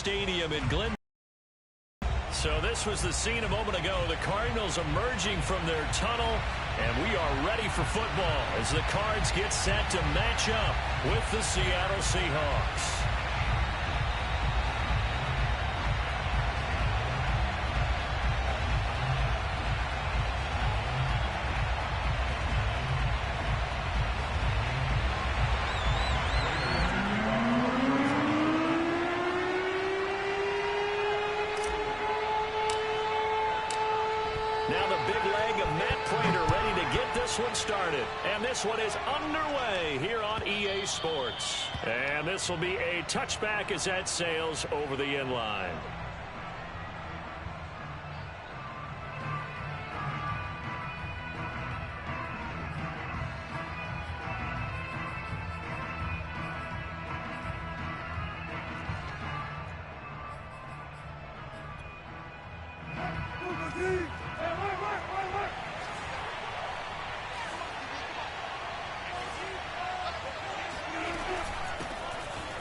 Stadium in Glen. So this was the scene a moment ago. The Cardinals emerging from their tunnel, and we are ready for football as the Cards get set to match up with the Seattle Seahawks. One started, and this one is underway here on EA Sports. And this will be a touchback as that sails over the end line.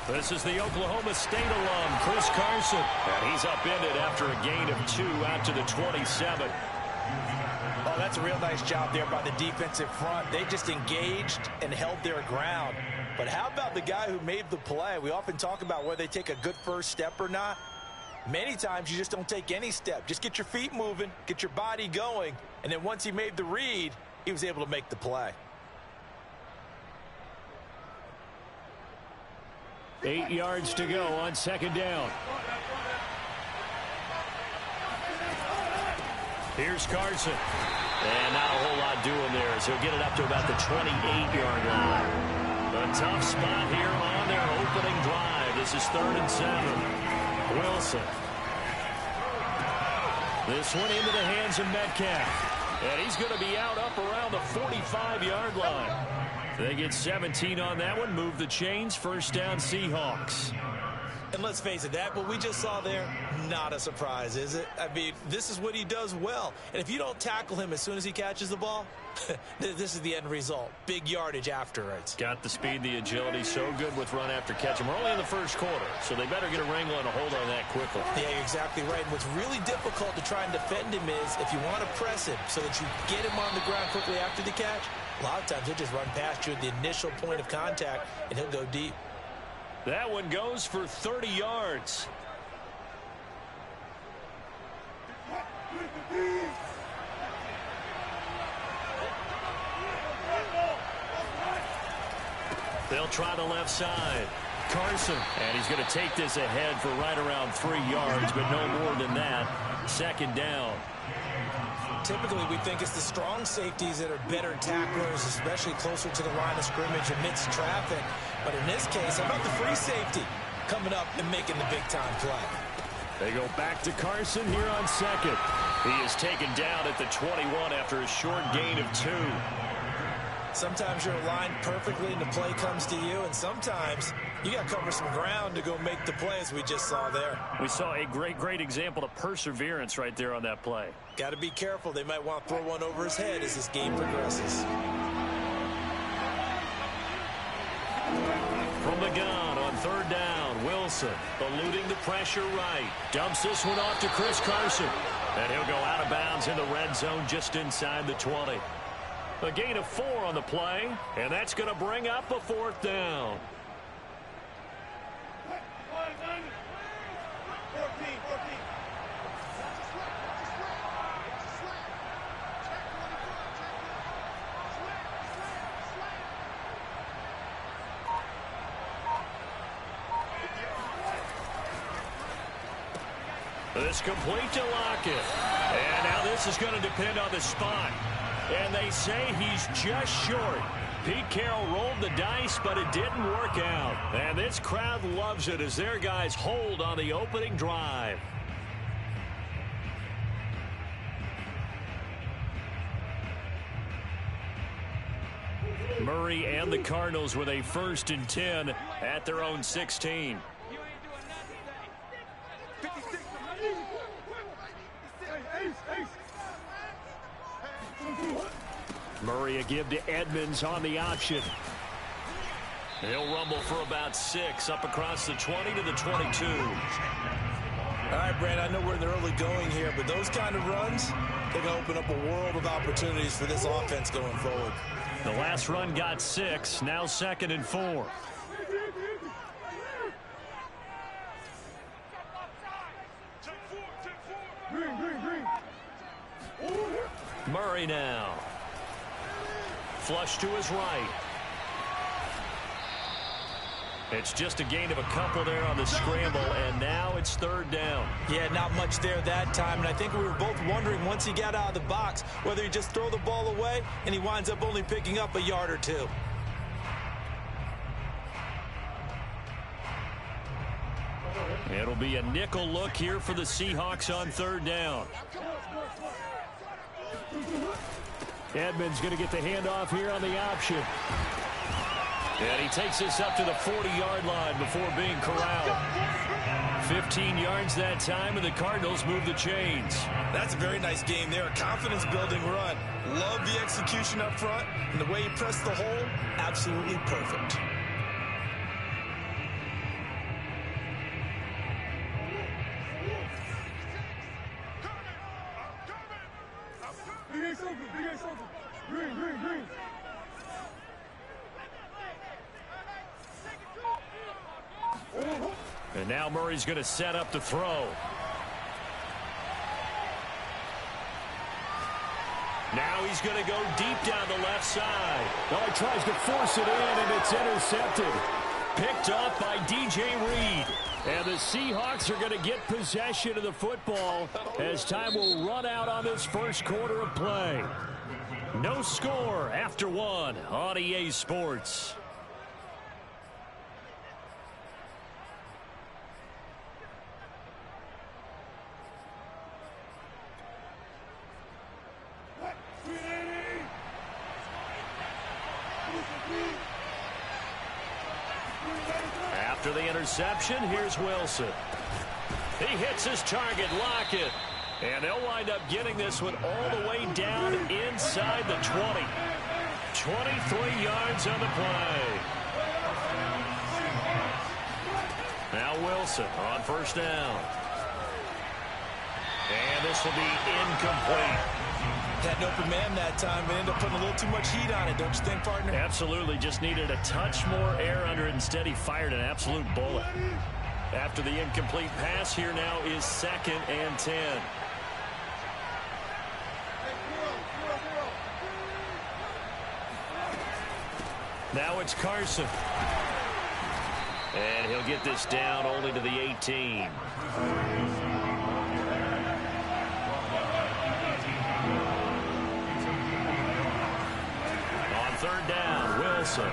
This is the Oklahoma State alum, Chris Carson. And he's upended after a gain of 2 out to the 27. Oh, that's a real nice job there by the defensive front. They just engaged and held their ground. But how about the guy who made the play? We often talk about whether they take a good first step or not. Many times you just don't take any step. Just get your feet moving, get your body going. And then once he made the read, he was able to make the play. 8 yards to go on second down. Here's Carson. And not a whole lot doing there as he'll get it up to about the 28-yard line. A tough spot here on their opening drive. This is 3rd and 7. Wilson. This one into the hands of Metcalf. And he's going to be out up around the 45-yard line. They get 17 on that one. Move the chains. First down, Seahawks. And let's face it, that what we just saw there, not a surprise, is it? I mean, this is what he does well. And if you don't tackle him as soon as he catches the ball, this is the end result. Big yardage afterwards. Got the speed, the agility, so good with run after catch. And we're only in the first quarter, so they better get a wrangle and a hold on that quickly. Yeah, you're exactly right. And what's really difficult to try and defend him is if you want to press him so that you get him on the ground quickly after the catch, a lot of times he'll just run past you at the initial point of contact, and he'll go deep. That one goes for 30 yards. They'll try the left side. Carson, and he's going to take this ahead for right around 3 yards, but no more than that. Second down. Typically, we think it's the strong safeties that are better tacklers, especially closer to the line of scrimmage amidst traffic. But in this case, how about the free safety coming up and making the big-time play? They go back to Carson here on second. He is taken down at the 21 after a short gain of 2. Sometimes you're aligned perfectly and the play comes to you, and sometimes you got to cover some ground to go make the play, as we just saw there. We saw a great example of perseverance right there on that play. Got to be careful. They might want to throw one over his head as this game progresses. From the gun on 3rd down, Wilson eluding the pressure right. Dumps this one off to Chris Carson. And he'll go out of bounds in the red zone just inside the 20. A gain of 4 on the play, and that's going to bring up a 4th down. This complete to Lockett. And now this is going to depend on the spot. And they say he's just short. Pete Carroll rolled the dice, but it didn't work out. And this crowd loves it as their guys hold on the opening drive. Murray and the Cardinals with a 1st and 10 at their own 16. Murray a give to Edmonds on the option. He'll rumble for about 6 up across the 20 to the 22. Yeah, Brand, I know we're in the early going here, but those kind of runs, they're going to open up a world of opportunities for this offense going forward. The last run got 6, now 2nd and 4. Murray now. Flush to his right. It's just a gain of a couple there on the scramble, and now it's 3rd down. Yeah, not much there that time, and I think we were both wondering once he got out of the box whether he just throw the ball away and he winds up only picking up a yard or 2. It'll be a nickel look here for the Seahawks on 3rd down. Edmonds going to get the handoff here on the option. And he takes this up to the 40-yard line before being corralled. 15 yards that time, and the Cardinals move the chains. That's a very nice game there. A confidence-building run. Love the execution up front, and the way he pressed the hole, absolutely perfect. And now Murray's going to set up the throw. Now he's going to go deep down the left side. Oh, he tries to force it in, and it's intercepted. Picked off by DJ Reed. And the Seahawks are going to get possession of the football as time will run out on this first quarter of play. No score after 1 on EA Sports. After the interception, here's Wilson. He hits his target, Lockett. And they'll wind up getting this one all the way down inside the 20. 23 yards on the play. Now Wilson on 1st down. And this will be incomplete. Had an open man that time, but ended up putting a little too much heat on it, don't you think, partner? Absolutely. Just needed a touch more air under it. Instead, he fired an absolute bullet. After the incomplete pass, here now is 2nd and 10. Now it's Carson. And he'll get this down only to the 18. On 3rd down, Wilson.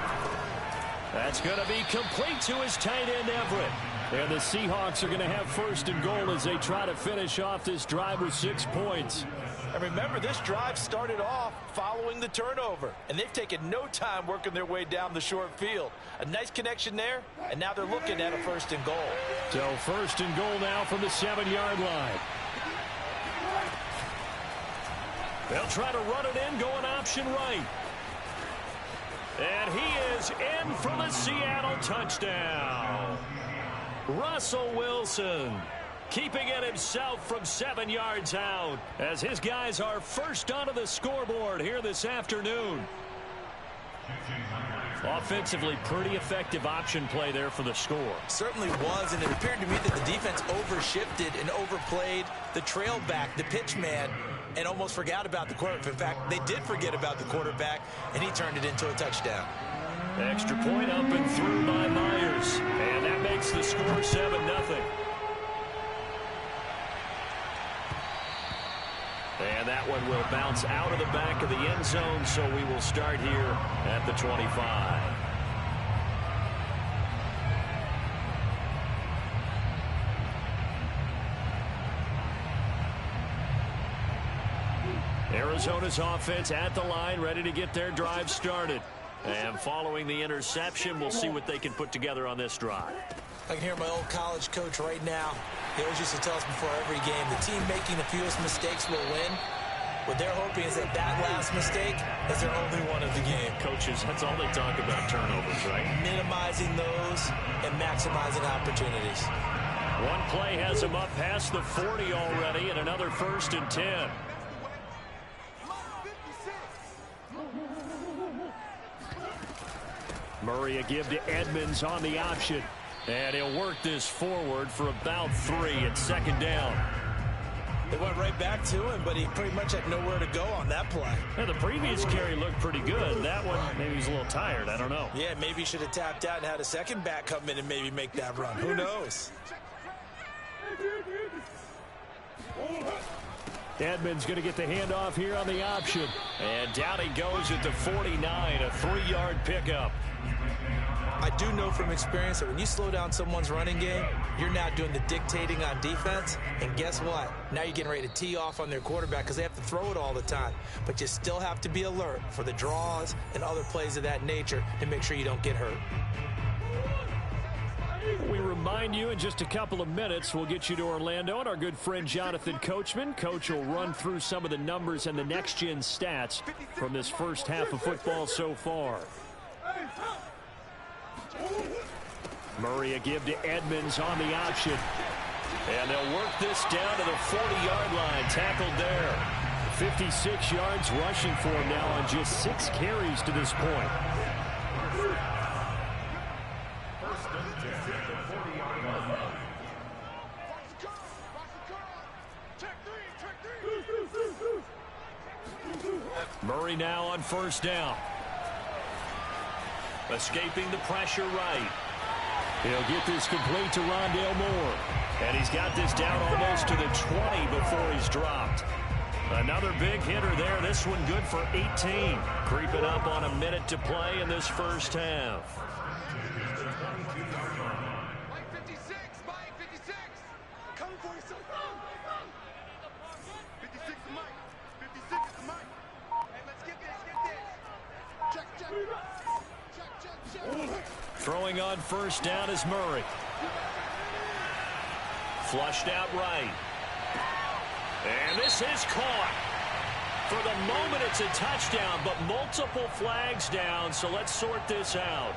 That's going to be complete to his tight end, Everett. And the Seahawks are going to have 1st and goal as they try to finish off this drive with 6 points. And remember, this drive started off following the turnover, and they've taken no time working their way down the short field. A nice connection there, and now they're looking at a 1st and goal. So 1st and goal now from the 7-yard line. They'll try to run it in, going option right. And he is in for the Seattle touchdown. Russell Wilson keeping it himself from 7 yards out as his guys are first onto the scoreboard here this afternoon. Offensively, pretty effective option play there for the score. Certainly was, and it appeared to me that the defense overshifted and overplayed the trail back, the pitch man, and almost forgot about the quarterback. In fact, they did forget about the quarterback, and he turned it into a touchdown. Extra point up and through by Myers, and that makes the score 7-0. And that one will bounce out of the back of the end zone, so we will start here at the 25. Arizona's offense at the line, ready to get their drive started. And following the interception, we'll see what they can put together on this drive. I can hear my old college coach right now. He always used to tell us before every game, the team making the fewest mistakes will win. What they're hoping is that last mistake is their only one of the game. Coaches, that's all they talk about, turnovers, right? Minimizing those and maximizing opportunities. One play has him up past the 40 already, and another 1st and 10. Murray a give to Edmonds on the option. And he'll work this forward for about 3 at 2nd down. They went right back to him, but he pretty much had nowhere to go on that play. Yeah, the previous carry looked pretty good. That one, maybe he's a little tired. I don't know. Yeah, maybe he should have tapped out and had a second back come in and maybe make that run. Who knows? Edmonds going to get the handoff here on the option. And down he goes at the 49, a 3-yard pickup. I do know from experience that when you slow down someone's running game, you're now doing the dictating on defense. And guess what? Now you're getting ready to tee off on their quarterback because they have to throw it all the time. But you still have to be alert for the draws and other plays of that nature to make sure you don't get hurt. We remind you in just a couple of minutes, we'll get you to Orlando and our good friend Jonathan Coachman. Coach will run through some of the numbers and the next-gen stats from this first half of football so far. Murray a give to Edmonds on the option. And they'll work this down to the 40-yard line. Tackled there. 56 yards rushing for him now on just 6 carries to this point. Murray now on 1st down. Escaping the pressure right. He'll get this complete to Rondale Moore. And he's got this down almost to the 20 before he's dropped. Another big hitter there. This one good for 18. Creeping up on a minute to play in this first half. Throwing on 1st down is Murray. Flushed out right. And this is caught. For the moment, it's a touchdown, but multiple flags down, so let's sort this out.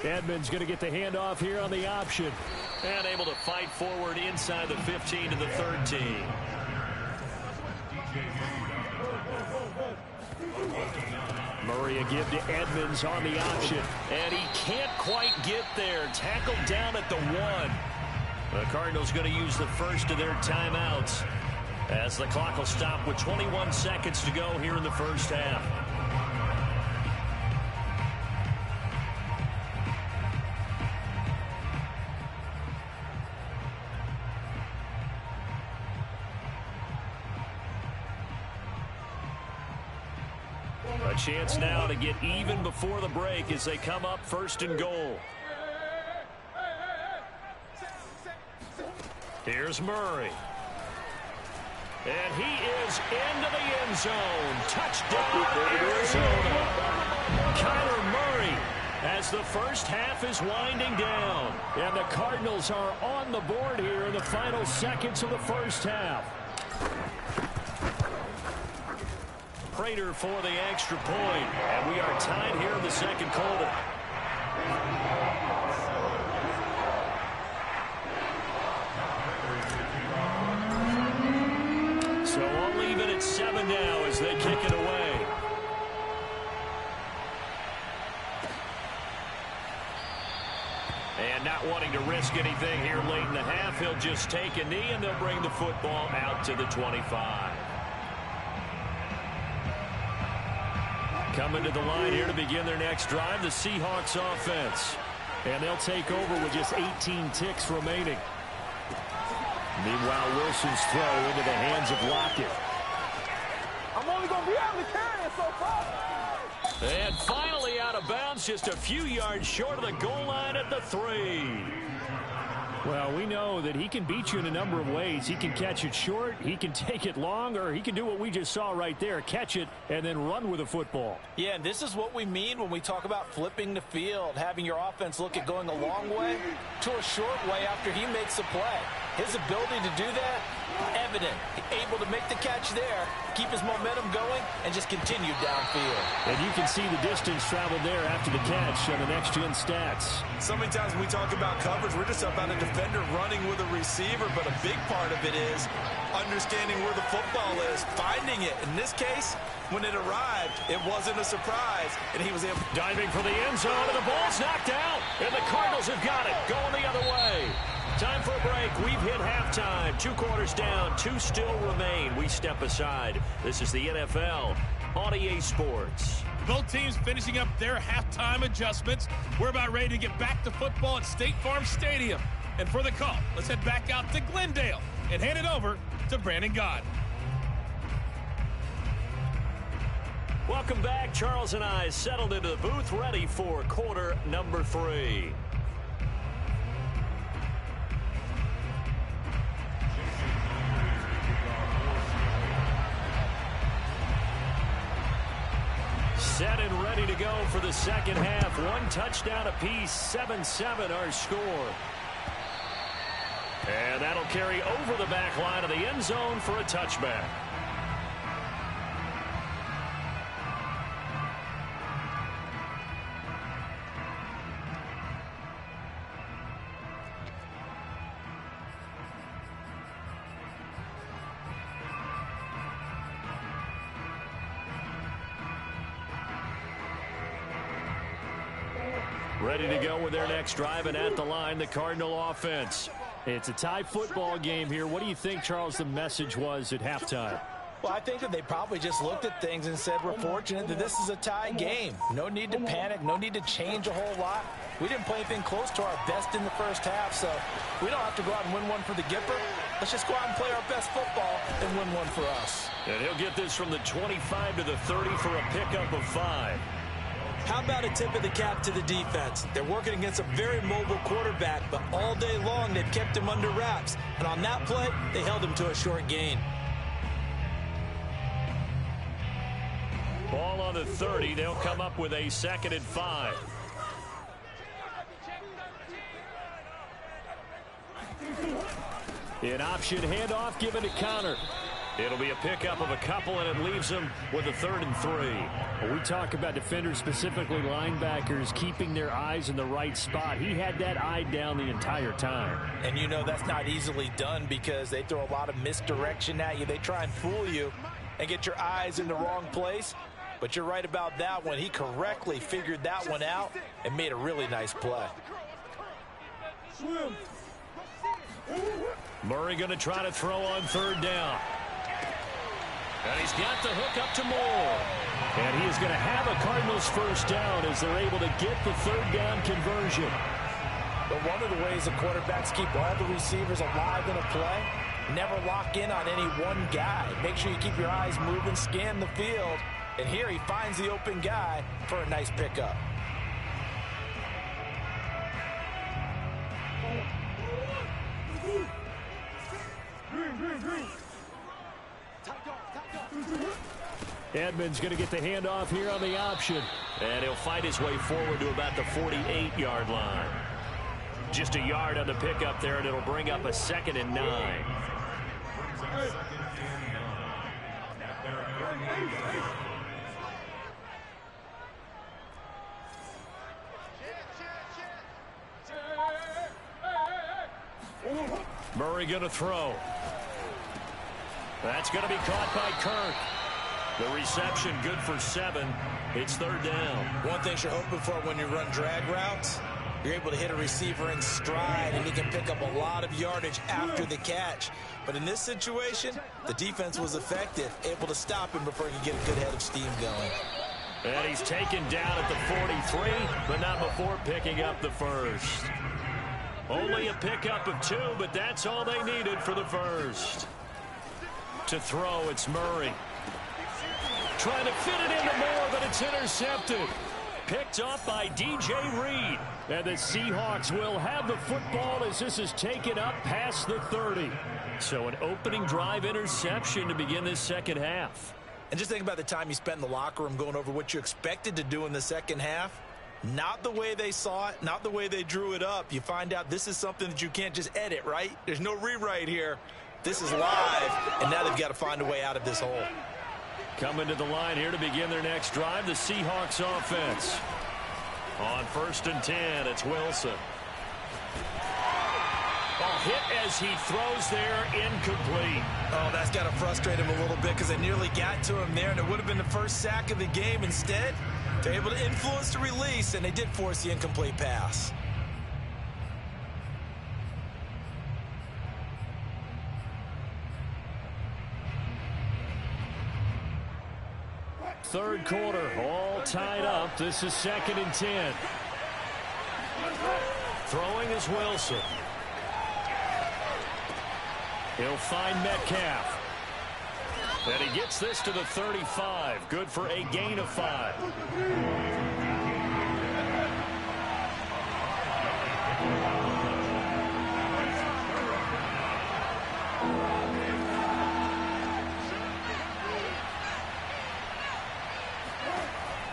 Edmonds going to get the handoff here on the option. And able to fight forward inside the 15 to the 13. Murray a give to Edmonds on the option. And he can't quite get there. Tackled down at the 1. The Cardinals going to use the first of their timeouts as the clock will stop with 21 seconds to go here in the first half. A chance now to get even before the break as they come up 1st and goal. Here's Murray. And he is into the end zone. Touchdown, Arizona. Kyler Murray as the first half is winding down. And the Cardinals are on the board here in the final seconds of the first half. Prater for the extra point. And we are tied here in the second quarter. So I'll leave it at 7 now as they kick it away. And not wanting to risk anything here late in the half, he'll just take a knee and they'll bring the football out to the 25. Coming to the line here to begin their next drive, the Seahawks offense. And they'll take over with just 18 ticks remaining. Meanwhile, Wilson's throw into the hands of Lockett. I'm only going to be able to carry it so far. And finally out of bounds, just a few yards short of the goal line at the 3. Well, we know that he can beat you in a number of ways. He can catch it short, he can take it long, or he can do what we just saw right there, catch it and then run with the football. Yeah, and this is what we mean when we talk about flipping the field, having your offense look at going a long way to a short way after he makes a play. His ability to do that, evident. Able to make the catch there, keep his momentum going, and just continue downfield. And you can see the distance traveled there after the catch on the next-gen stats. So many times when we talk about coverage, we're just about a defender running with a receiver, but a big part of it is understanding where the football is, finding it. In this case, when it arrived, it wasn't a surprise, and he was able to diving for the end zone, and the ball's knocked out, and the Cardinals have got it, going the other way. Time for a break. We've hit halftime. 2 quarters down. 2 still remain. We step aside. This is the NFL on EA Sports. Both teams finishing up their halftime adjustments. We're about ready to get back to football at State Farm Stadium. And for the call, let's head back out to Glendale and hand it over to Brandon Gott. Welcome back. Charles and I settled into the booth, ready for quarter number 3. Set and ready to go for the second half. 1 touchdown apiece, 7-7 our score. And that'll carry over the back line of the end zone for a touchback. Ready to go with their next drive, and at the line, the Cardinal offense. It's a tie football game here. What do you think, Charles, the message was at halftime? Well, I think that they probably just looked at things and said, we're fortunate that this is a tie game. No need to panic, no need to change a whole lot. We didn't play anything close to our best in the first half, so we don't have to go out and win one for the Gipper. Let's just go out and play our best football and win one for us. And he'll get this from the 25 to the 30 for a pickup of 5. How about a tip of the cap to the defense? They're working against a very mobile quarterback, but all day long they've kept him under wraps. And on that play, they held him to a short gain. Ball on the 30. They'll come up with a 2nd and 5. An option handoff given to Connor. It'll be a pickup of a couple, and it leaves them with a 3rd and 3. When we talk about defenders, specifically linebackers, keeping their eyes in the right spot. He had that eye down the entire time. And you know that's not easily done because they throw a lot of misdirection at you. They try and fool you and get your eyes in the wrong place. But you're right about that one. He correctly figured that one out and made a really nice play. Murray going to try to throw on 3rd down. And he's got the hook up to Moore. And he is going to have a Cardinals first down as they're able to get the 3rd down conversion. But one of the ways the quarterbacks keep all the receivers alive in a play, never lock in on any one guy. Make sure you keep your eyes moving, scan the field. And here he finds the open guy for a nice pickup. Edmonds going to get the handoff here on the option. And he'll fight his way forward to about the 48-yard line. Just a yard on the pickup there, and it'll bring up a 2nd and 9. Murray going to throw. That's going to be caught by Kirk. The reception good for 7. It's 3rd down. One thing you're hoping for when you run drag routes, you're able to hit a receiver in stride, and he can pick up a lot of yardage after the catch. But in this situation, the defense was effective, able to stop him before he could get a good head of steam going. And he's taken down at the 43, but not before picking up the first. Only a pickup of 2, but that's all they needed for the first. To throw, it's Murray. Trying to fit it into Moore, but it's intercepted. picked off by DJ Reed. And the Seahawks will have the football as this is taken up past the 30. So an opening drive interception to begin this second half. And just think about the time you spent in the locker room going over what you expected to do in the second half. Not the way they saw it, not the way they drew it up. You find out this is something that you can't just edit, right? There's no rewrite here. This is live, and now they've got to find a way out of this hole. Coming to the line here to begin their next drive, the Seahawks offense. On 1st and 10, it's Wilson. Ball hit as he throws there, incomplete. Oh, that's got to frustrate him a little bit because they nearly got to him there, and it would have been the first sack of the game. Instead, they're able to influence the release, and they did force the incomplete pass. Third quarter, all tied up. This is 2nd and 10. Throwing is Wilson. He'll find Metcalf. And he gets this to the 35. Good for a gain of 5.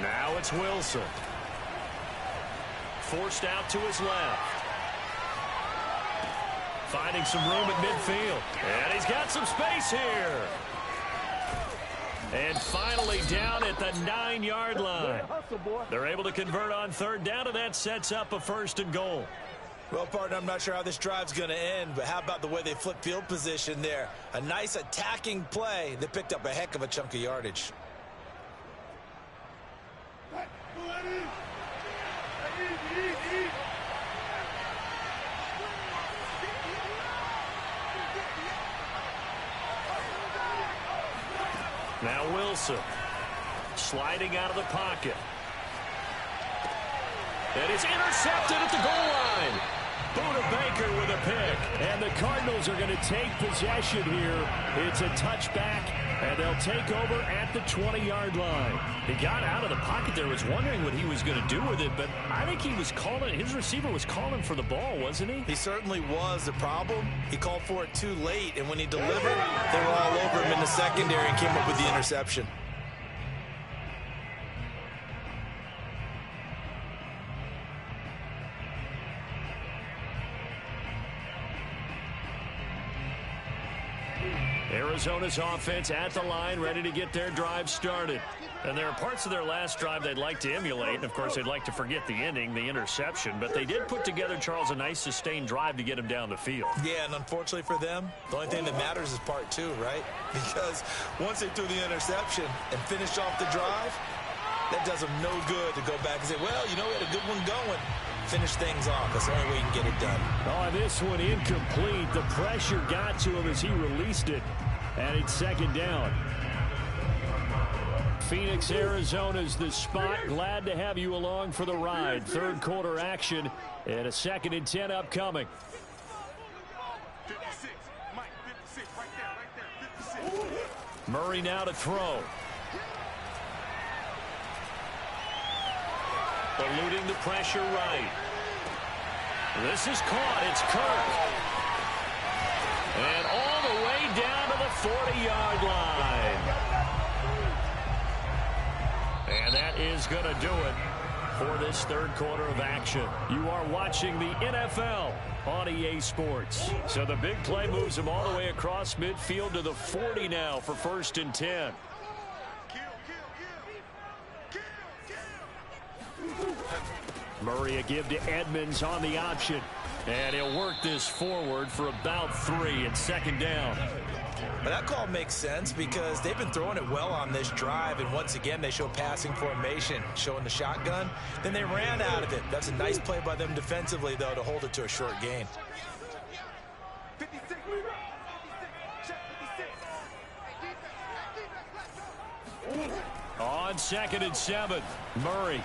Now it's Wilson. Forced out to his left. Finding some room at midfield. And he's got some space here. And finally down at the 9-yard line. They're able to convert on 3rd down, and that sets up a 1st and goal. Well, partner, I'm not sure how this drive's going to end, but how about the way they flip field position there? A nice attacking play that picked up a heck of a chunk of yardage. Now Wilson sliding out of the pocket. And it's intercepted at the goal line. Buda Baker with a pick. And the Cardinals are going to take possession here. It's a touchback, and they'll take over at the 20-yard line. He got out of the pocket there, was wondering what he was going to do with it, but I think he was calling, his receiver was calling for the ball, wasn't he? He certainly was. The problem, he called for it too late, and when he delivered, they were all over him in the secondary and came up with the interception. Arizona's offense at the line, ready to get their drive started. And there are parts of their last drive they'd like to emulate. And, of course, they'd like to forget the ending, the interception. But they did put together, Charles, a nice sustained drive to get him down the field. Yeah, and unfortunately for them, the only thing that matters is part 2, right? Because once they threw the interception and finished off the drive, that does them no good to go back and say, well, you know, we had a good one going. Finish things off. That's the only way you can get it done. Oh, this one incomplete. The pressure got to him as he released it. And it's 2nd down. Phoenix, Arizona's the spot. Glad to have you along for the ride. Third quarter action and a 2nd and 10 upcoming. 56. Mike, 56. Right there. 56. Murray now to throw. Eluding the pressure right. This is caught. It's Kirk. And all the way down to the 40-yard line. And that is going to do it for this third quarter of action. You are watching the NFL on EA Sports. So the big play moves them all the way across midfield to the 40 now for 1st and 10. Murray a give to Edmonds on the option. And he'll work this forward for about 3 and 2nd down. But that call makes sense because they've been throwing it well on this drive. And once again, they show passing formation, showing the shotgun. Then they ran out of it. That's a nice play by them defensively, though, to hold it to a short gain. 56. On 2nd and 7, Murray.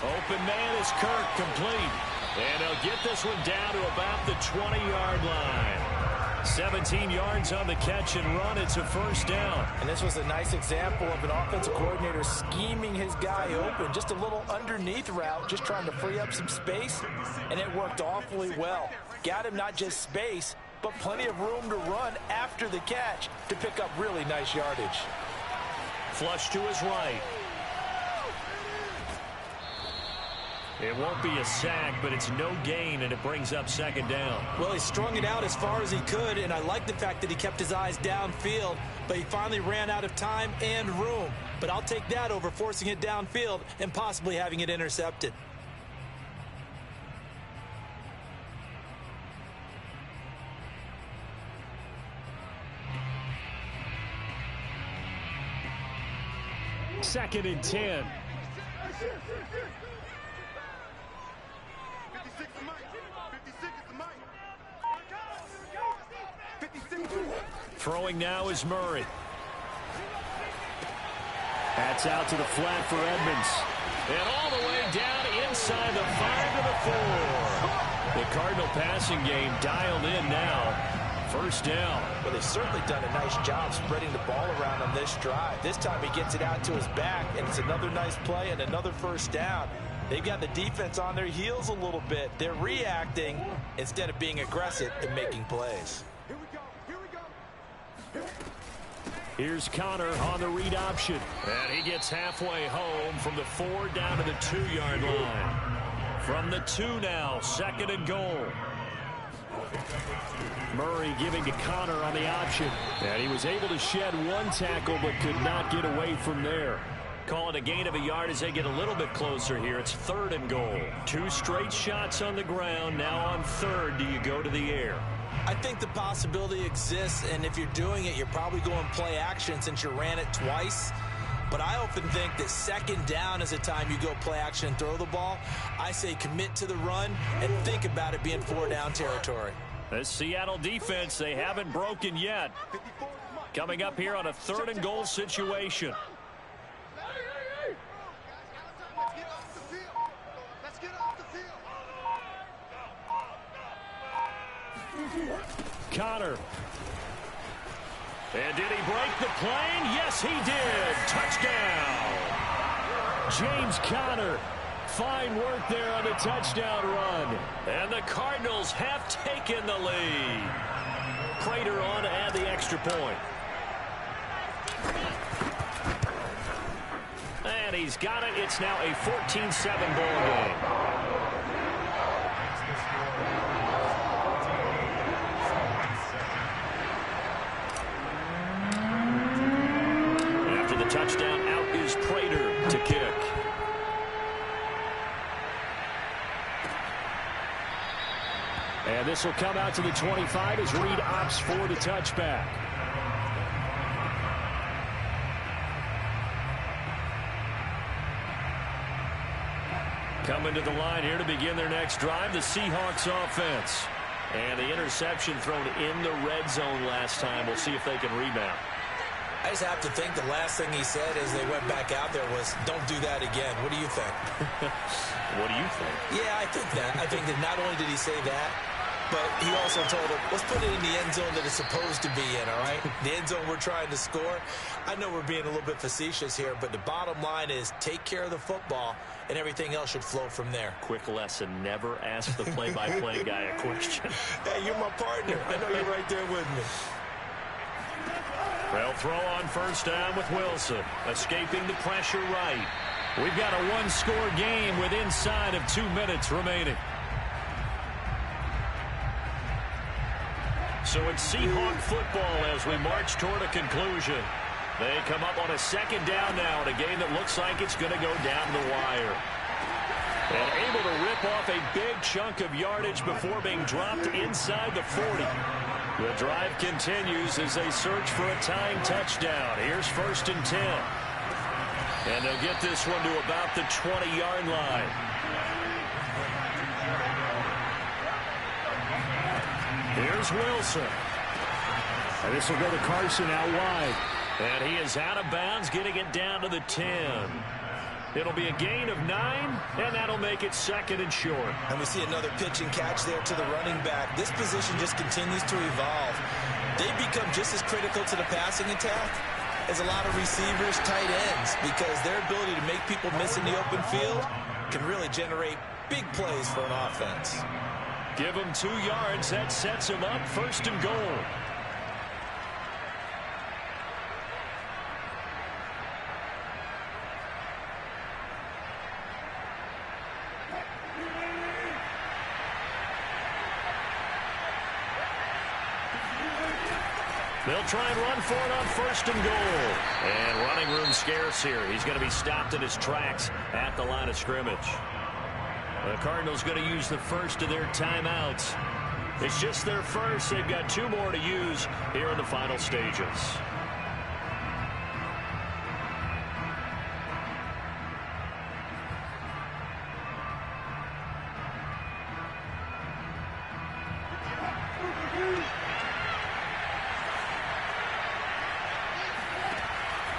Open man is Kirk, complete. And they'll get this one down to about the 20-yard line. 17 yards on the catch and run. It's a first down. And this was a nice example of an offensive coordinator scheming his guy open. Just a little underneath route, just trying to free up some space, and it worked awfully well. Got him not just space, but plenty of room to run after the catch to pick up really nice yardage. Flush to his right. It won't be a sack, but it's no gain, and it brings up second down. Well, he strung it out as far as he could, and I like the fact that he kept his eyes downfield, but he finally ran out of time and room. But I'll take that over forcing it downfield and possibly having it intercepted. Second and 10. Throwing now is Murray. That's out to the flat for Edmonds. And all the way down inside the 5 to the 4. The Cardinal passing game dialed in now. First down. Well, they've certainly done a nice job spreading the ball around on this drive. This time he gets it out to his back, and it's another nice play and another first down. They've got the defense on their heels a little bit. They're reacting instead of being aggressive and making plays. Here's Connor on the read option. And he gets halfway home from the 4 down to the 2-yard line. From the 2 now, second and goal. Murray giving to Connor on the option. And he was able to shed one tackle but could not get away from there. Call it a gain of a yard as they get a little bit closer here. It's third and goal. 2 straight shots on the ground. Now on third, do you go to the air? I think the possibility exists, and if you're doing it, you're probably going play action since you ran it twice. But I often think that second down is the time you go play action and throw the ball. I say commit to the run and think about it being 4-down territory. The Seattle defense, they haven't broken yet. Coming up here on a third and goal situation. Connor. And did he break the plane? Yes, he did. Touchdown. James Conner. Fine work there on the touchdown run. And the Cardinals have taken the lead. Prater on to add the extra point. And he's got it. It's now a 14-7 ball game. Touchdown, out is Prater to kick. And this will come out to the 25 as Reed opts for the touchback. Coming to the line here to begin their next drive, the Seahawks offense. And the interception thrown in the red zone last time. We'll see if they can rebound. I just have to think the last thing he said as they went back out there was, don't do that again. What do you think? What do you think? Yeah, I think that. I think that not only did he say that, but he also told him, let's put it in the end zone that it's supposed to be in, all right? The end zone we're trying to score. I know we're being a little bit facetious here, but the bottom line is take care of the football, and everything else should flow from there. Quick lesson, never ask the play-by-play guy a question. Hey, you're my partner. I know you're right there with me. They'll throw on first down with Wilson, escaping the pressure right. We've got a one-score game with inside of 2 minutes remaining. So it's Seahawk football as we march toward a conclusion. They come up on a second down now in a game that looks like it's going to go down the wire. And able to rip off a big chunk of yardage before being dropped inside the 40. The drive continues as they search for a tying touchdown. Here's first and 10. And they'll get this one to about the 20-yard line. Here's Wilson. And this will go to Carson out wide. And he is out of bounds, getting it down to the 10. It'll be a gain of 9, and that'll make it 2nd and short. And we see another pitch and catch there to the running back. This position just continues to evolve. They become just as critical to the passing attack as a lot of receivers, tight ends, because their ability to make people miss in the open field can really generate big plays for an offense. Give him 2 yards. That sets him up 1st and goal. They'll try and run for it on 1st and goal. And running room scarce here. He's going to be stopped in his tracks at the line of scrimmage. The Cardinals going to use the first of their timeouts. It's just their first. They've got 2 more to use here in the final stages.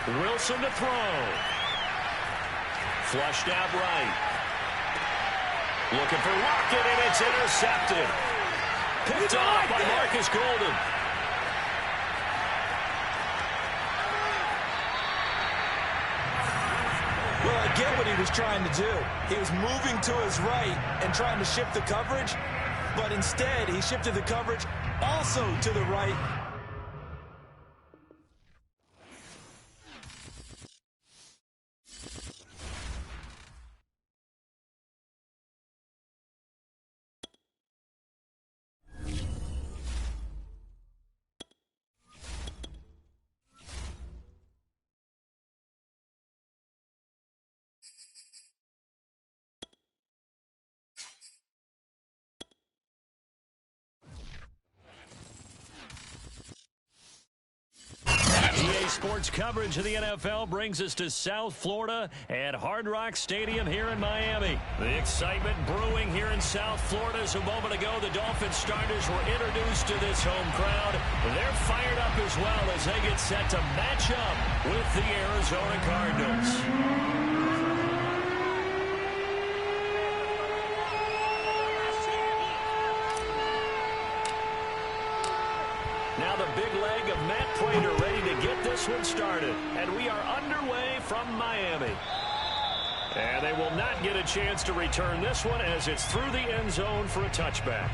Wilson to throw. Flushed out right. Looking for Lockett, and it's intercepted. Picked off by Marcus Golden. Well, I get what he was trying to do. He was moving to his right and trying to shift the coverage, but instead he shifted the coverage also to the right. Sports coverage of the NFL brings us to South Florida at Hard Rock Stadium here in Miami. The excitement brewing here in South Florida as a moment ago the Dolphins starters were introduced to this home crowd. They're fired up as well as they get set to match up with the Arizona Cardinals. Now the big leg of Matt Prater ready to get this one started. And we are underway from Miami. And they will not get a chance to return this one as it's through the end zone for a touchback.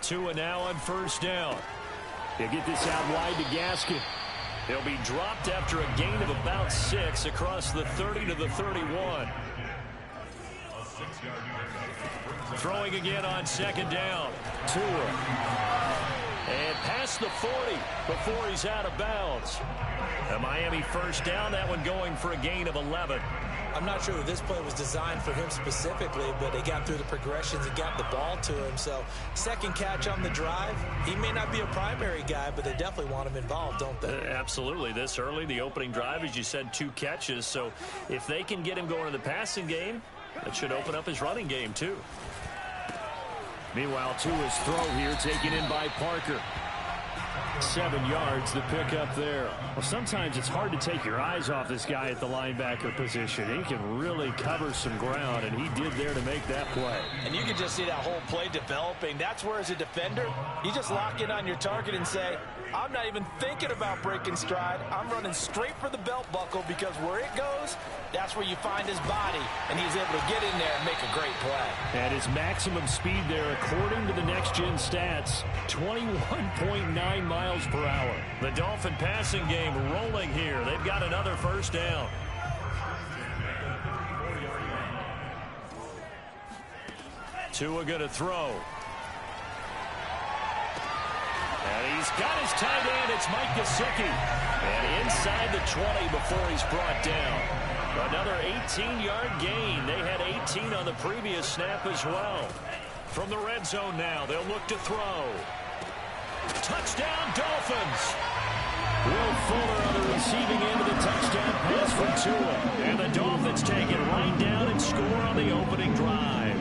Tua now on 1st down. They get this out wide to Gaskin. He'll be dropped after a gain of about 6 across the 30 to the 31. Throwing again on 2nd down. Tua. And past the 40 before he's out of bounds. A Miami 1st down, that one going for a gain of 11. I'm not sure if this play was designed for him specifically, but they got through the progressions and got the ball to him. So 2nd catch on the drive. He may not be a primary guy, but they definitely want him involved, don't they? Absolutely. This early, the opening drive, as you said, 2 catches. So if they can get him going in the passing game, that should open up his running game too. Meanwhile, Tua's throw here taken in by Parker. 7 yards, the pickup there. Well, sometimes it's hard to take your eyes off this guy at the linebacker position. He can really cover some ground, and he did there to make that play. And you can just see that whole play developing. That's where, as a defender, you just lock in on your target and say, I'm not even thinking about breaking stride. I'm running straight for the belt buckle because where it goes, that's where you find his body. And he's able to get in there and make a great play. And his maximum speed there, according to the next-gen stats, 21.9 miles per hour. The Dolphin passing game rolling here. They've got another 1st down. Tua going to throw. And he's got his tight end. It's Mike Gesicki. And inside the 20 before he's brought down. Another 18-yard gain. They had 18 on the previous snap as well. From the red zone now, they'll look to throw. Touchdown, Dolphins. Will Fuller on the receiving end of the touchdown pass for Tua. And the Dolphins take it right down and score on the opening drive.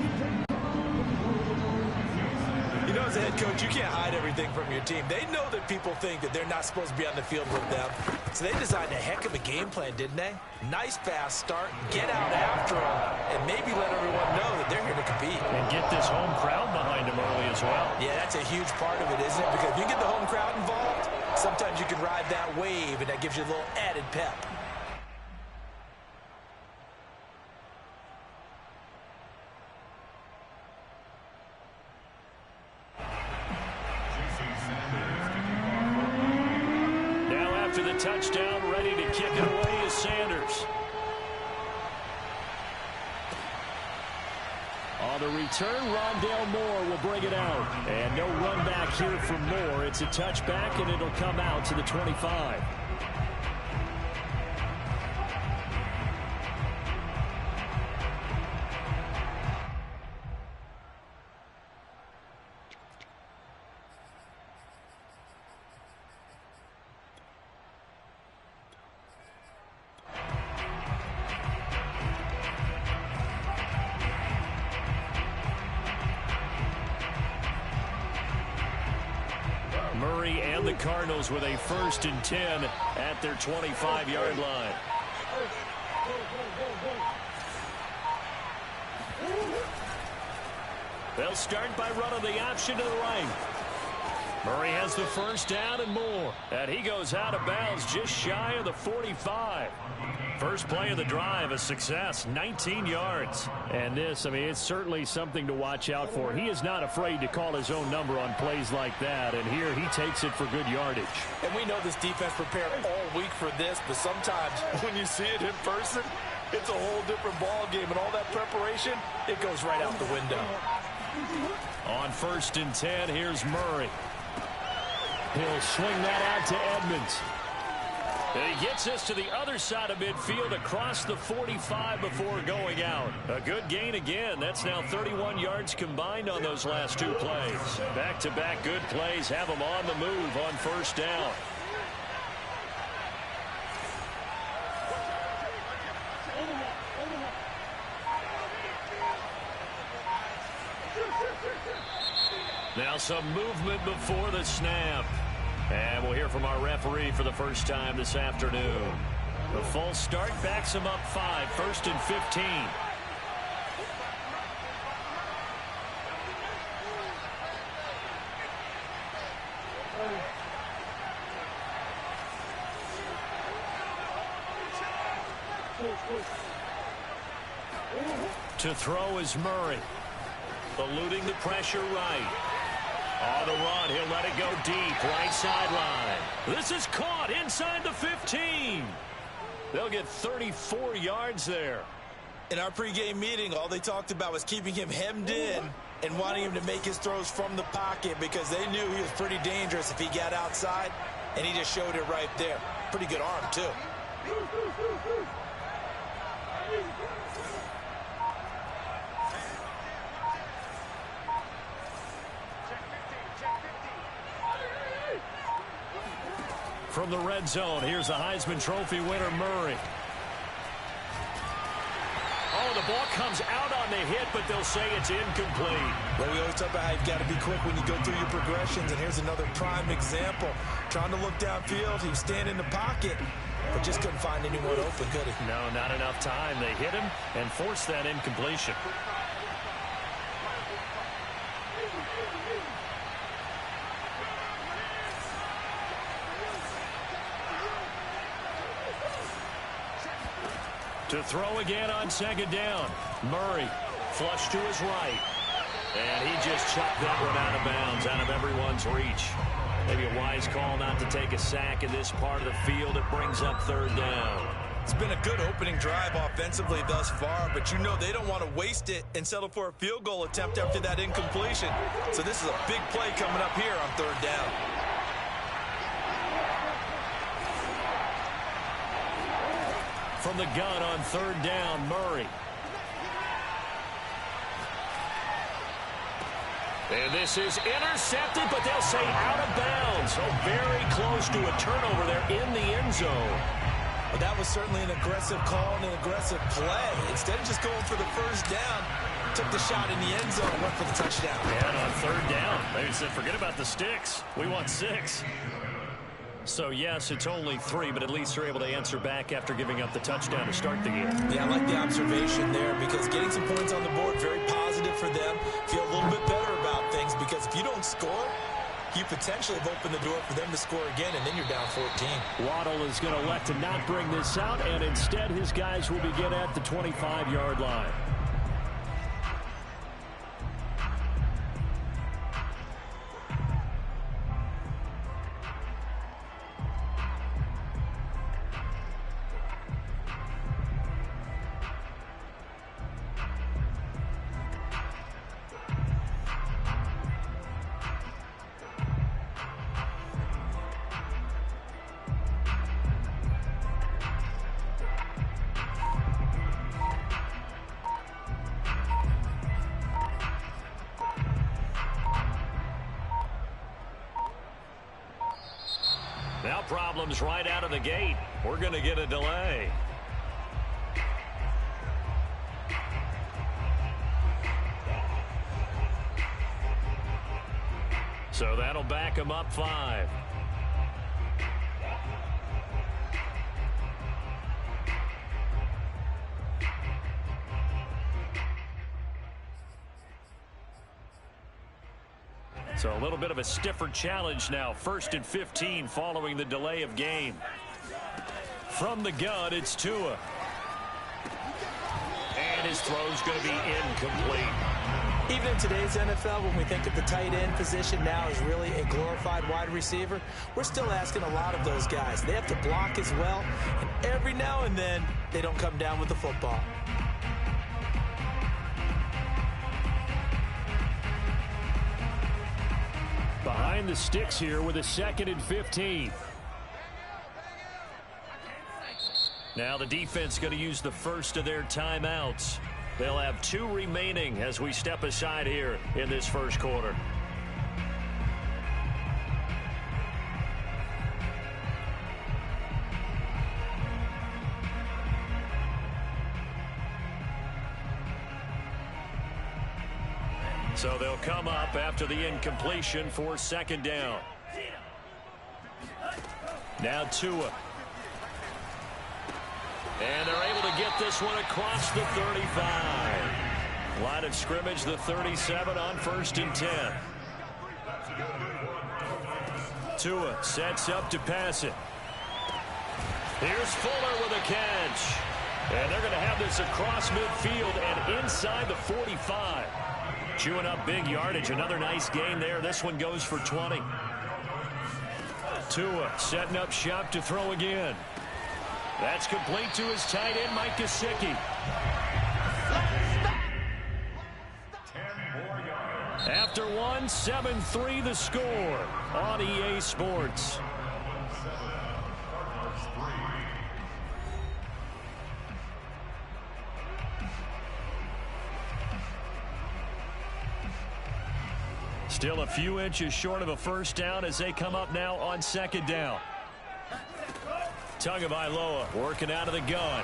You know, as a head coach, you can't hide everything from your team. They know that people think that they're not supposed to be on the field with them. So they designed a heck of a game plan, didn't they? Nice fast start, get out after them, and maybe let everyone know that they're here to compete. And get this home crowd behind them early as well. Yeah, that's a huge part of it, isn't it? Because if you get the home crowd involved, sometimes you can ride that wave, and that gives you a little added pep. Now after the touchdown, ready to kick it away is Sanders. On the return, Rondale Moore will bring it out. And no run back here for Moore. It's a touchback, and it'll come out to the 25. Murray and the Cardinals with a 1st and 10 at their 25-yard line. They'll start by running the option to the right. Murray has the first down and more. And he goes out of bounds just shy of the 45. First play of the drive, a success, 19 yards. And this, I mean, it's certainly something to watch out for. He is not afraid to call his own number on plays like that. And here he takes it for good yardage. And we know this defense prepared all week for this, but sometimes when you see it in person, it's a whole different ball game. And all that preparation, it goes right out the window. On 1st and 10, here's Murray. He'll swing that out to Edmonds. And he gets us to the other side of midfield across the 45 before going out. A good gain again. That's now 31 yards combined on those last 2 plays. Back-to-back good plays have him on the move on 1st down. Now some movement before the snap. And we'll hear from our referee for the first time this afternoon. The false start backs him up 5, 1st and 15. To throw is Murray. Eluding the pressure right. On the run, he'll let it go deep, right sideline. This is caught inside the 15. They'll get 34 yards there. In our pregame meeting, all they talked about was keeping him hemmed in and wanting him to make his throws from the pocket because they knew he was pretty dangerous if he got outside, and he just showed it right there. Pretty good arm, too. From the red zone, here's the Heisman Trophy winner, Murray. Oh, the ball comes out on the hit, but they'll say it's incomplete. Well, we always talk about how you've got to be quick when you go through your progressions, and here's another prime example. Trying to look downfield, he was standing in the pocket, but just couldn't find anyone open, could he? No, not enough time. They hit him and forced that incompletion. To throw again on 2nd down. Murray flush to his right. And he just chopped that one out of bounds, out of everyone's reach. Maybe a wise call not to take a sack in this part of the field. It brings up 3rd down. It's been a good opening drive offensively thus far, but you know they don't want to waste it and settle for a field goal attempt after that incompletion. So this is a big play coming up here on 3rd down. from the gun on 3rd down. Murray. And this is intercepted, but they'll say out of bounds. So very close to a turnover there in the end zone. Well, that was certainly an aggressive call and an aggressive play. Instead of just going for the first down, took the shot in the end zone and went for the touchdown. And on 3rd down, they said, forget about the sticks. We want 6. So, yes, it's only 3, but at least they're able to answer back after giving up the touchdown to start the game. Yeah, I like the observation there because getting some points on the board, very positive for them. Feel a little bit better about things because if you don't score, you potentially have opened the door for them to score again, and then you're down 14. Waddle is going to elect to not bring this out, and instead his guys will begin at the 25-yard line. Now problems right out of the gate. We're going to get a delay. So that'll back him up 5. So a little bit of a stiffer challenge now. 1st and 15 following the delay of game. From the gun, it's Tua. And his throw's going to be incomplete. Even in today's NFL, when we think of the tight end position now as really a glorified wide receiver, we're still asking a lot of those guys. They have to block as well, and every now and then, they don't come down with the football. Behind the sticks here with a 2nd and 15. Now the defense going to use the first of their timeouts. They'll have 2 remaining as we step aside here in this first quarter. So they'll come up after the incompletion for 2nd down. Now Tua. And they're able to get this one across the 35. Line of scrimmage, the 37 on 1st and 10. Tua sets up to pass it. Here's Fuller with a catch. And they're going to have this across midfield and inside the 45. Chewing up big yardage. Another nice gain there. This one goes for 20. Tua setting up shop to throw again. That's complete to his tight end, Mike Gesicki. After 1, 7-3 the score on EA Sports. Still a few inches short of a first down as they come up now on 2nd down. Tagovailoa working out of the gun.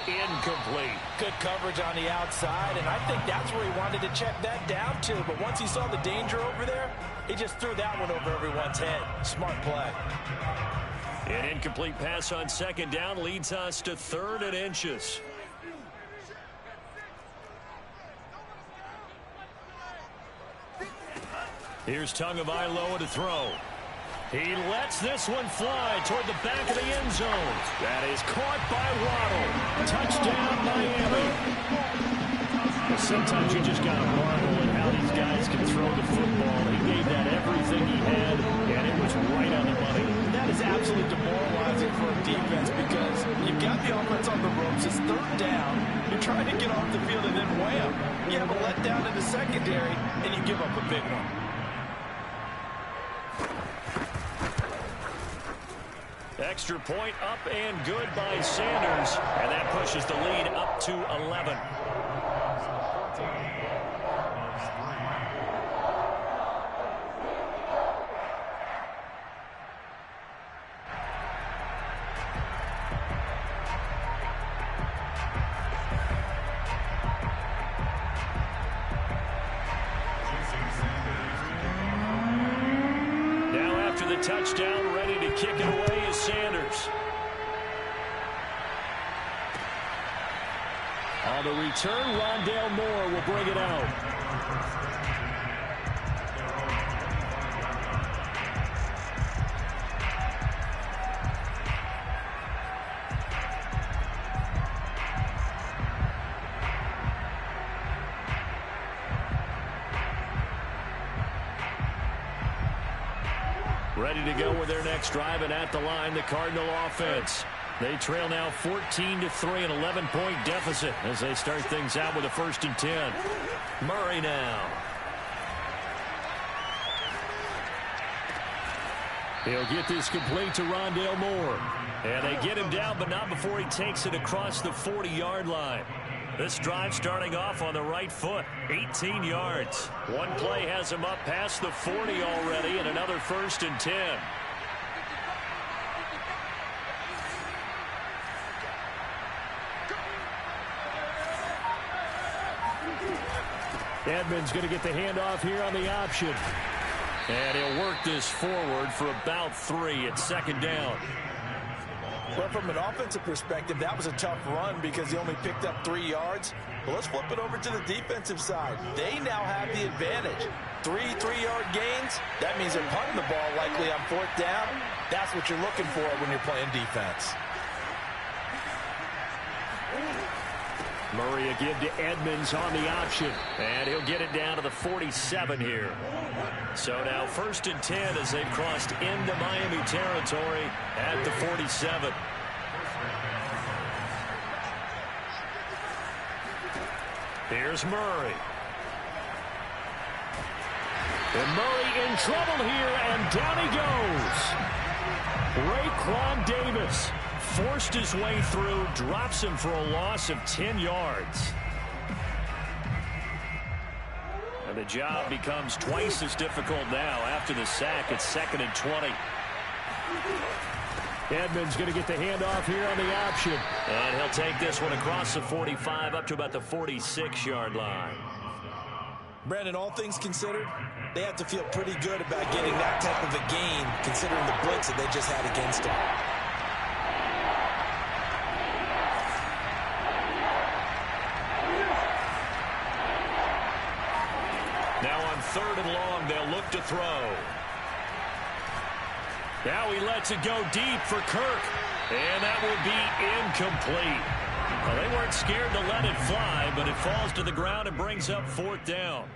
Incomplete. Good coverage on the outside, and I think that's where he wanted to check that down to. But once he saw the danger over there, he just threw that one over everyone's head. Smart play. An incomplete pass on 2nd down leads us to 3rd and inches. Here's Tagovailoa to throw. He lets this one fly toward the back of the end zone. That is caught by Waddle. Touchdown, Miami. Sometimes you just got to marvel at how these guys can throw the football. He gave that everything he had, and it was right on the money. That is absolutely demoralizing for a defense because you've got the offense on the ropes. It's 3rd down. You're trying to get off the field, and then wham, you have a letdown in the secondary, and you give up a big one. Extra point up and good by Sanders. And that pushes the lead up to 11. Touchdown, ready to kick it away is Sanders. On the return, Rondale Moore will bring it out. Ready to go with their next drive, and at the line, the Cardinal offense. They trail now 14-3, an 11-point deficit as they start things out with a 1st and 10. Murray now. He'll get this complete to Rondale Moore. And they get him down, but not before he takes it across the 40-yard line. This drive starting off on the right foot, 18 yards. One play has him up past the 40 already, and another 1st and 10. Edmonds going to get the handoff here on the option. And he'll work this forward for about 3 at 2nd down. Well, from an offensive perspective, that was a tough run because he only picked up 3 yards. But let's flip it over to the defensive side. They now have the advantage. 3 3-yard gains. That means they're punting the ball likely on 4th down. That's what you're looking for when you're playing defense. Murray again to Edmonds on the option. And he'll get it down to the 47 here. So now 1st and 10 as they've crossed into Miami territory at the 47. Here's Murray. And Murray in trouble here, and down he goes. Raekwon Davis forced his way through, drops him for a loss of 10 yards. And the job becomes twice as difficult now after the sack. It's 2nd and 20. Edmonds going to get the handoff here on the option. And he'll take this one across the 45 up to about the 46-yard line. Brandon, all things considered, they have to feel pretty good about getting that type of a gain considering the blitz that they just had against them. Now on 3rd and long, they'll look to throw. Now he lets it go deep for Kirk. And that will be incomplete. Well, they weren't scared to let it fly, but it falls to the ground and brings up 4th down.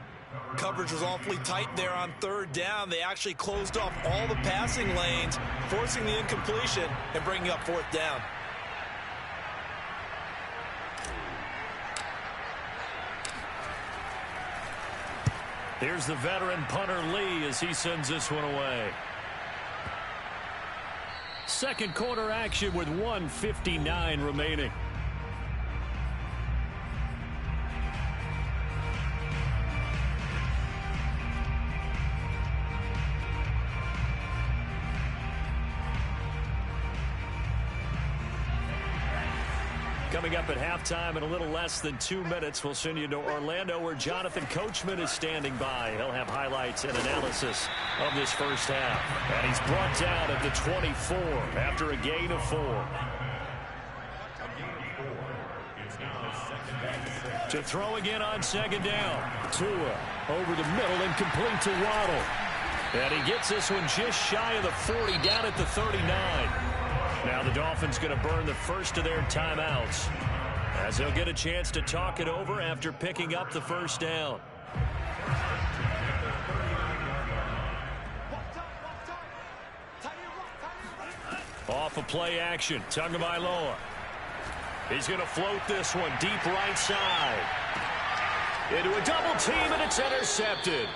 Coverage was awfully tight there on 3rd down. They actually closed off all the passing lanes, forcing the incompletion and bringing up 4th down. Here's the veteran punter Lee as he sends this one away. Second quarter action with 1:59 remaining. Coming up at halftime in a little less than 2 minutes, we'll send you to Orlando where Jonathan Coachman is standing by. He'll have highlights and analysis of this first half. And he's brought down at the 24 after a gain of 4. To throw again on 2nd down. Tua over the middle and complete to Waddle. And he gets this one just shy of the 40 down at the 39. Now the Dolphins going to burn the first of their timeouts as they'll get a chance to talk it over after picking up the 1st down. Off of play action, Tagovailoa. He's going to float this one deep right side. Into a double team, and it's intercepted.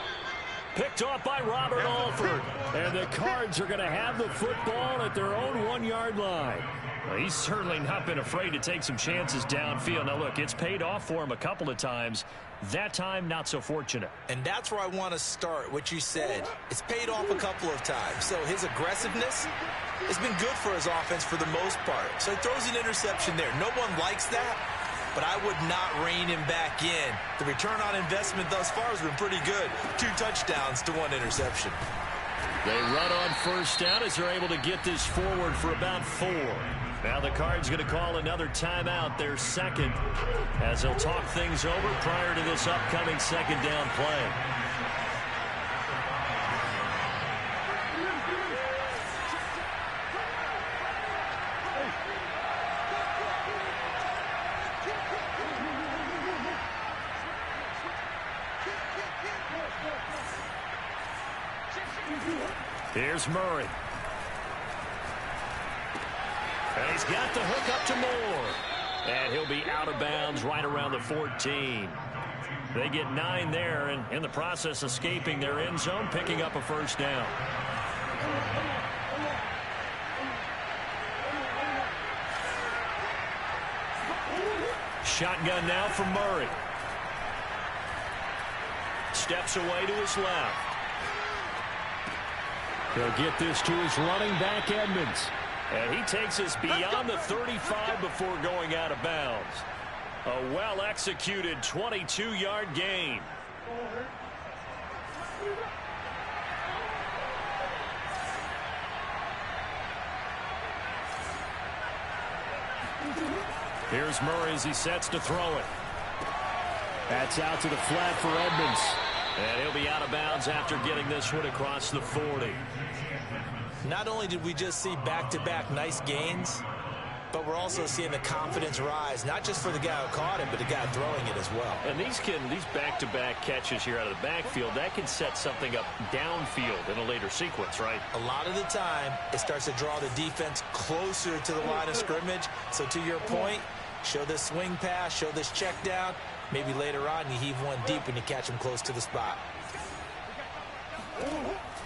Picked off by Robert Alford. And the Cards are going to have the football at their own 1-yard line. Well, he's certainly not been afraid to take some chances downfield. Now, look, it's paid off for him a couple of times. That time, not so fortunate. And that's where I want to start, what you said. It's paid off a couple of times. So his aggressiveness has been good for his offense for the most part. So he throws an interception there. No one likes that, but I would not rein him back in. The return on investment thus far has been pretty good. 2 touchdowns to 1 interception. They run on first down as they're able to get this forward for about 4. Now the Cards going to call another timeout, their second, as they'll talk things over prior to this upcoming second down play. Here's Murray. And he's got the hook up to Moore. And he'll be out of bounds right around the 14. They get 9 there, and in the process escaping their end zone, picking up a first down. Shotgun now from Murray. Steps away to his left. He'll get this to his running back, Edmonds. And he takes us beyond the 35 before going out of bounds. A well-executed 22-yard gain. Here's Murray as he sets to throw it. That's out to the flat for Edmonds. And he'll be out of bounds after getting this one across the 40. Not only did we just see back-to-back nice gains, but we're also seeing the confidence rise, not just for the guy who caught it, but the guy throwing it as well. And these back-to-back catches here out of the backfield, that can set something up downfield in a later sequence, right? A lot of the time, it starts to draw the defense closer to the line of scrimmage. So to your point, show this swing pass, show this check down. Maybe later on you heave one deep when you catch him close to the spot.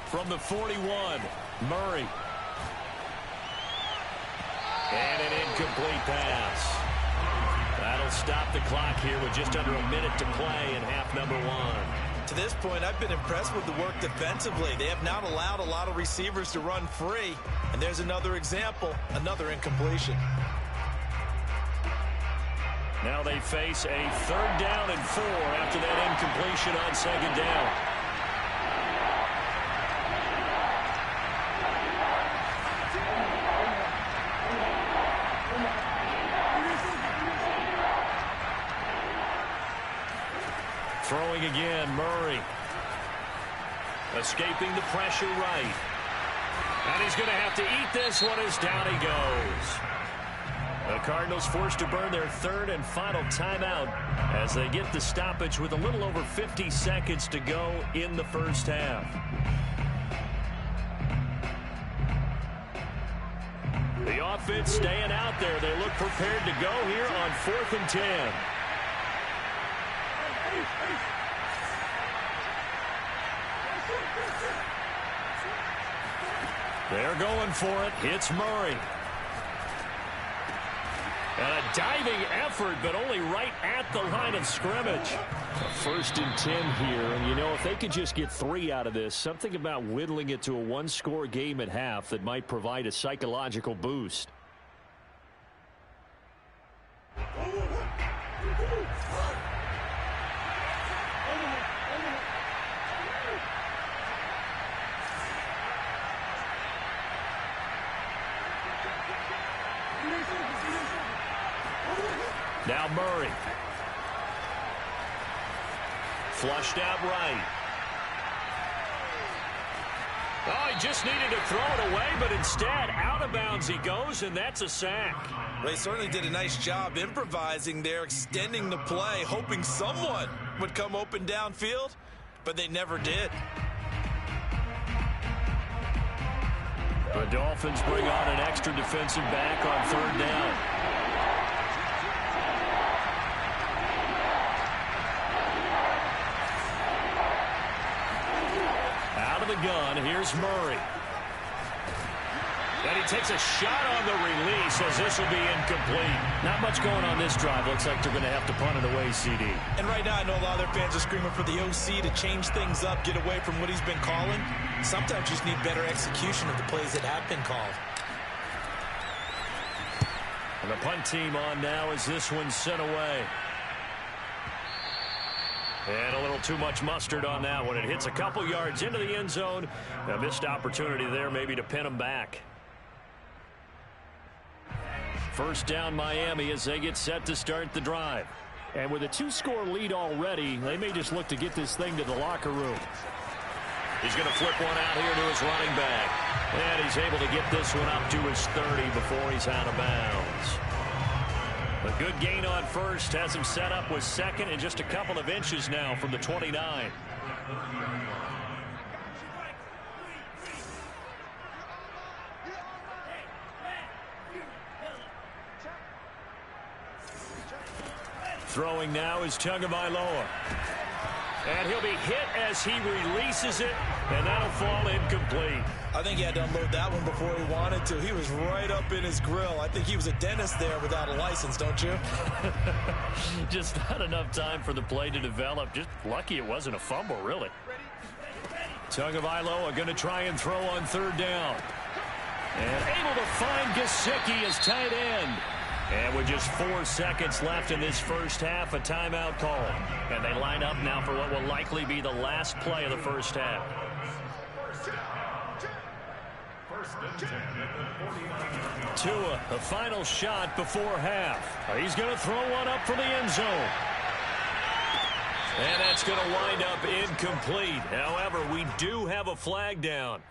From the 41, Murray. And an incomplete pass. That'll stop the clock here with just under a minute to play in half number 1. To this point, I've been impressed with the work defensively. They have not allowed a lot of receivers to run free. And there's another example, another incompletion. Now they face a 3rd down and 4 after that incompletion on 2nd down. Throwing again, Murray. Escaping the pressure right. And he's going to have to eat this one as down he goes. The Cardinals forced to burn their 3rd and final timeout as they get the stoppage with a little over 50 seconds to go in the first half. The offense staying out there. They look prepared to go here on 4th and 10. They're going for it. It's Murray. And a diving effort, but only right at the line of scrimmage. 1st and 10 here, and you know, if they could just get 3 out of this, something about whittling it to a 1-score game at half that might provide a psychological boost. Now Murray. Flushed out right. Oh, he just needed to throw it away, but instead, out of bounds he goes, and that's a sack. They certainly did a nice job improvising there, extending the play, hoping someone would come open downfield, but they never did. The Dolphins bring on an extra defensive back on 3rd down. gun. Here's Murray. And he takes a shot on the release as this will be incomplete. Not much going on this drive. Looks like they're going to have to punt it away, CD. And right now I know a lot of their fans are screaming for the OC to change things up, get away from what he's been calling. Sometimes you just need better execution of the plays that have been called. And the punt team on now as this one's sent away. And a little too much mustard on that one. It hits a couple yards into the end zone. A missed opportunity there maybe to pin them back. First down Miami as they get set to start the drive. And with a 2-score lead already, they may just look to get this thing to the locker room. He's going to flip one out here to his running back. And he's able to get this one up to his 30 before he's out of bounds. A good gain on first has him set up with second and just a couple of inches now from the 29. Throwing now is Tagovailoa. And he'll be hit as he releases it, and that'll fall incomplete. I think he had to unload that one before he wanted to. He was right up in his grill. I think he was a dentist there without a license, don't you? Just not enough time for the play to develop. Just lucky it wasn't a fumble, really. Tagovailoa going to try and throw on third down. And able to find Gesicki as tight end. And with just 4 seconds left in this first half, a timeout call. And they line up now for what will likely be the last play of the first half. Tua, a final shot before half. He's going to throw one up for the end zone. And that's going to wind up incomplete. However, we do have a flag down.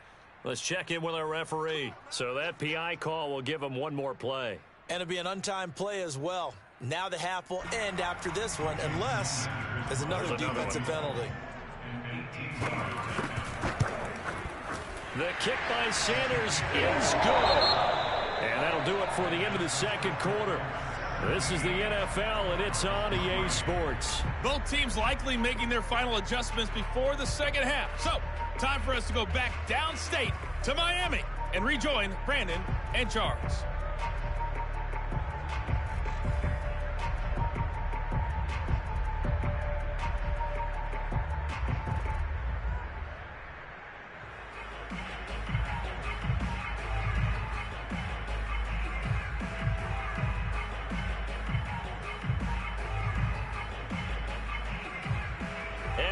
Let's check in with our referee. So that PI call will give him one more play. And it'll be an untimed play as well. Now the half will end after this one, unless there's another defensive penalty. The kick by Sanders is good. And that'll do it for the end of the second quarter. This is the NFL, and it's on EA Sports. Both teams likely making their final adjustments before the second half. So, time for us to go back downstate to Miami and rejoin Brandon and Charles.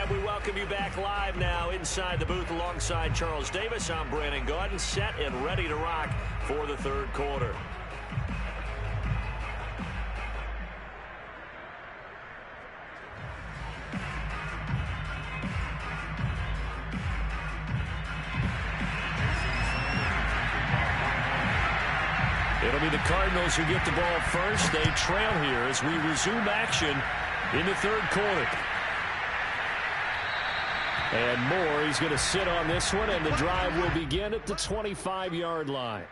We welcome you back live now inside the booth alongside Charles Davis. I'm Brandon Gaudin, set and ready to rock for the third quarter. It'll be the Cardinals who get the ball first. They trail here as we resume action in the third quarter. And Moore, he's going to sit on this one, and the drive will begin at the 25-yard line.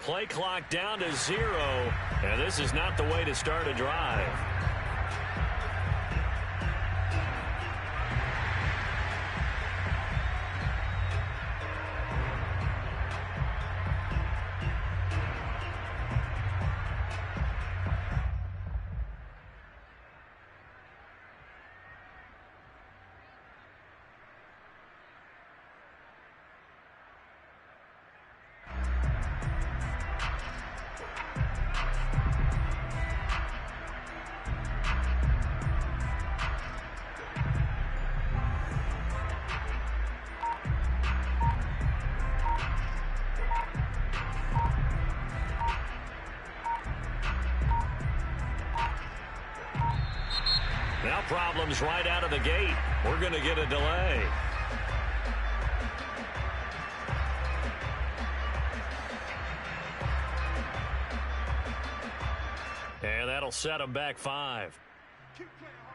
Play clock down to 0, and this is not the way to start a drive. Now problems right out of the gate. We're going to get a delay. And that'll set them back 5. Keep playing hard.